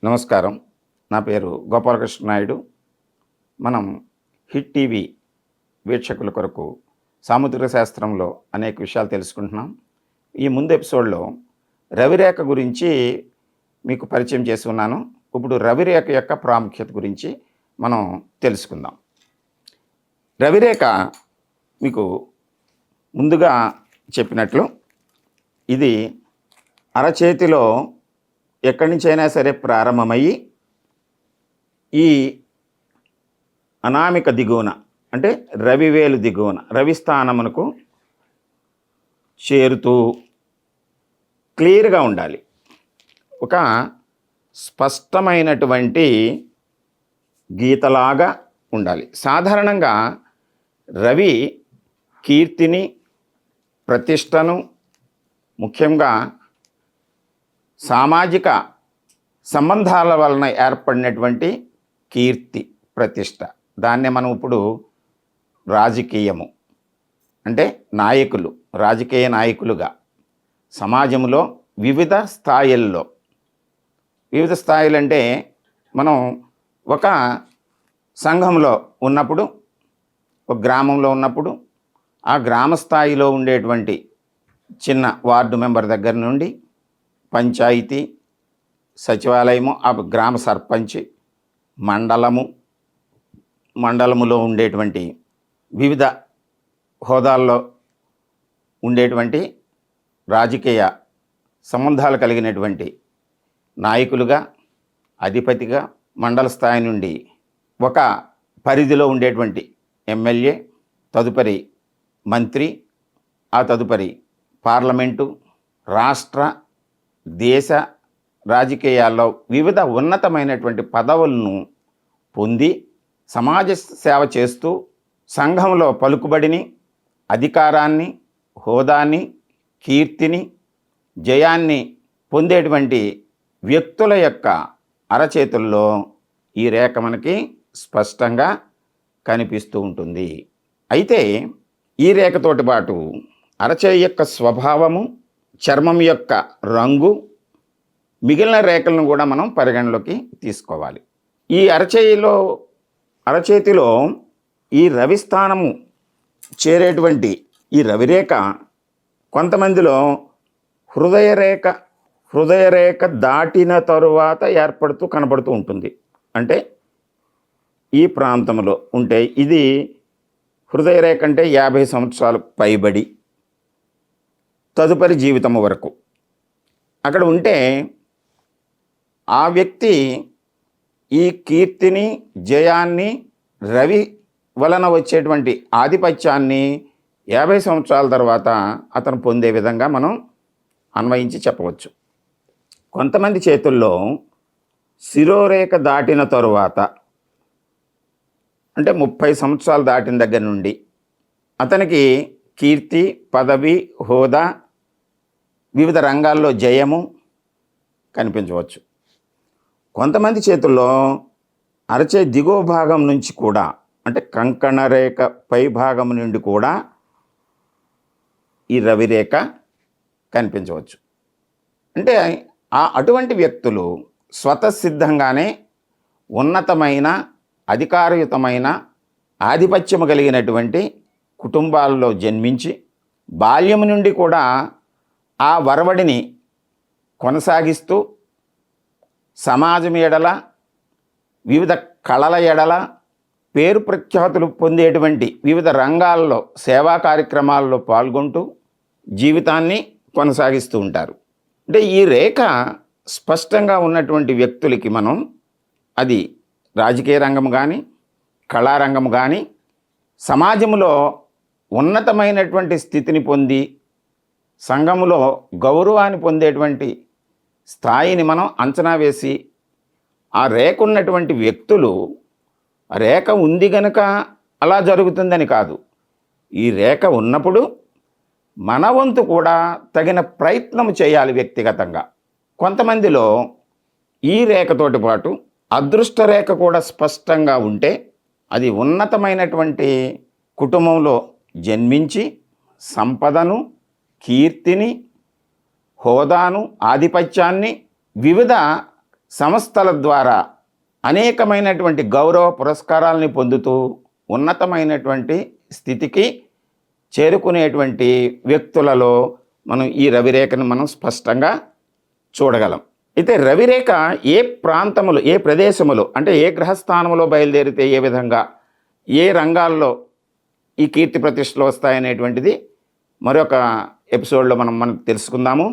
నమస్కారం. నా పేరు గోపాలకృష్ణ నాయుడు. మనం హిట్ టీవీ వీక్షకుల కొరకు సాముద్రిక శాస్త్రంలో అనేక విషయాలు తెలుసుకుంటున్నాం. ఈ ముందు ఎపిసోడ్లో రవిరేఖ గురించి మీకు పరిచయం చేసి ఉన్నాను. ఇప్పుడు రవిరేఖ యొక్క ప్రాముఖ్యత గురించి మనం తెలుసుకుందాం. రవిరేఖ మీకు ముందుగా చెప్పినట్లు ఇది అరచేతిలో ఎక్కడి నుంచైనా సరే ప్రారంభమయ్యి ఈ అనామిక దిగువన అంటే రవివేలు దిగువన రవి స్థానమునకు చేరుతూ క్లియర్గా ఉండాలి. ఒక స్పష్టమైనటువంటి గీతలాగా ఉండాలి. సాధారణంగా రవి కీర్తిని, ప్రతిష్టను, ముఖ్యంగా సామాజిక సంబంధాల వలన ఏర్పడినటువంటి కీర్తి, ప్రతిష్ట, దాన్నే మనం ఇప్పుడు రాజకీయము అంటే నాయకులు, రాజకీయ నాయకులుగా సమాజంలో వివిధ స్థాయిల్లో, వివిధ స్థాయిలు అంటే మనం ఒక సంఘంలో ఉన్నప్పుడు, ఒక గ్రామంలో ఉన్నప్పుడు ఆ గ్రామ స్థాయిలో ఉండేటువంటి చిన్న వార్డు మెంబర్ దగ్గర నుండి పంచాయతీ, సచివాలయము, ఆ గ్రామ సర్పంచ్, మండలములో ఉండేటువంటి వివిధ హోదాల్లో ఉండేటువంటి రాజకీయ సంబంధాలు కలిగినటువంటి నాయకులుగా, అధిపతిగా, మండల స్థాయి నుండి ఒక పరిధిలో ఉండేటువంటి ఎమ్మెల్యే, తదుపరి మంత్రి, ఆ తదుపరి పార్లమెంటు, రాష్ట్ర, దేశ రాజకీయాల్లో వివిధ ఉన్నతమైనటువంటి పదవులను పొంది సమాజ సేవ చేస్తూ సంఘంలో పలుకుబడిని, అధికారాన్ని, హోదాని, కీర్తిని, జయాన్ని పొందేటువంటి వ్యక్తుల యొక్క అరచేతుల్లో ఈ రేఖ మనకి స్పష్టంగా కనిపిస్తూ ఉంటుంది. అయితే ఈ రేఖతోటి పాటు అరచేయి యొక్క స్వభావము, చర్మం యొక్క రంగు, మిగిలిన రేఖలను కూడా మనం పరిగణలోకి తీసుకోవాలి. ఈ అరచేతిలో ఈ రవి స్థానము చేరేటువంటి ఈ రవిరేఖ కొంతమందిలో హృదయరేఖ దాటిన తరువాత ఏర్పడుతూ కనబడుతూ ఉంటుంది. అంటే ఈ ప్రాంతంలో ఉంటే ఇది హృదయరేఖ అంటే 50 సంవత్సరాలు పైబడి తదుపరి జీవితము వరకు అక్కడ ఉంటే ఆ వ్యక్తి ఈ కీర్తిని, జయాన్ని, రవి వలన వచ్చేటువంటి ఆధిపత్యాన్ని 50 సంవత్సరాల తర్వాత అతను పొందే విధంగా మనం అన్వయించి చెప్పవచ్చు. కొంతమంది చేతుల్లో శిరోరేఖ దాటిన తరువాత అంటే 30 సంవత్సరాలు దాటిన దగ్గర నుండి అతనికి కీర్తి, పదవి, హోదా, వివిధ రంగాల్లో జయము కనిపించవచ్చు. కొంతమంది చేతుల్లో అరచే దిగువ భాగం నుంచి కూడా అంటే కంకణ రేఖ పై భాగం నుండి కూడా ఈ రవిరేఖ కనిపించవచ్చు. అంటే అటువంటి వ్యక్తులు స్వతసిద్ధంగానే ఉన్నతమైన, అధికారయుతమైన, ఆధిపత్యము కలిగినటువంటి కుటుంబాల్లో జన్మించి బాల్యము నుండి కూడా ఆ వరవడిని కొనసాగిస్తూ సమాజం ఎడల, వివిధ కళల ఎడల పేరు ప్రఖ్యాతులు పొందేటువంటి వివిధ రంగాల్లో సేవా కార్యక్రమాల్లో పాల్గొంటూ జీవితాన్ని కొనసాగిస్తూ ఉంటారు. అంటే ఈ రేఖ స్పష్టంగా ఉన్నటువంటి వ్యక్తులకి మనం అది రాజకీయ రంగం కానీ, కళారంగం కానీ, సమాజంలో ఉన్నతమైనటువంటి స్థితిని పొంది సంఘములో గౌరవాన్ని పొందేటువంటి స్థాయిని మనం అంచనా వేసి ఆ రేఖ ఉన్నటువంటి వ్యక్తులు రేఖ ఉంది గనుక అలా జరుగుతుందని కాదు. ఈ రేఖ ఉన్నప్పుడు మన వంతు కూడా తగిన ప్రయత్నం చేయాలి వ్యక్తిగతంగా. కొంతమందిలో ఈ రేఖతోటి పాటు అదృష్ట రేఖ కూడా స్పష్టంగా ఉంటే అది ఉన్నతమైనటువంటి కుటుంబంలో జన్మించి సంపదను, కీర్తిని, హోదాను, ఆధిపత్యాన్ని, వివిధ సంస్థల ద్వారా అనేకమైనటువంటి గౌరవ పురస్కారాలని పొందుతూ ఉన్నతమైనటువంటి స్థితికి చేరుకునేటువంటి వ్యక్తులలో మనం ఈ రవిరేఖను మనం స్పష్టంగా చూడగలం. అయితే రవిరేఖ ఏ ప్రాంతములు, ఏ ప్రదేశములు, అంటే ఏ గ్రహస్థానంలో బయలుదేరితే ఏ విధంగా ఏ రంగాల్లో ఈ కీర్తి ప్రతిష్టలు వస్తాయనేటువంటిది మరొక ఎపిసోడ్లో మనం తెలుసుకుందాము.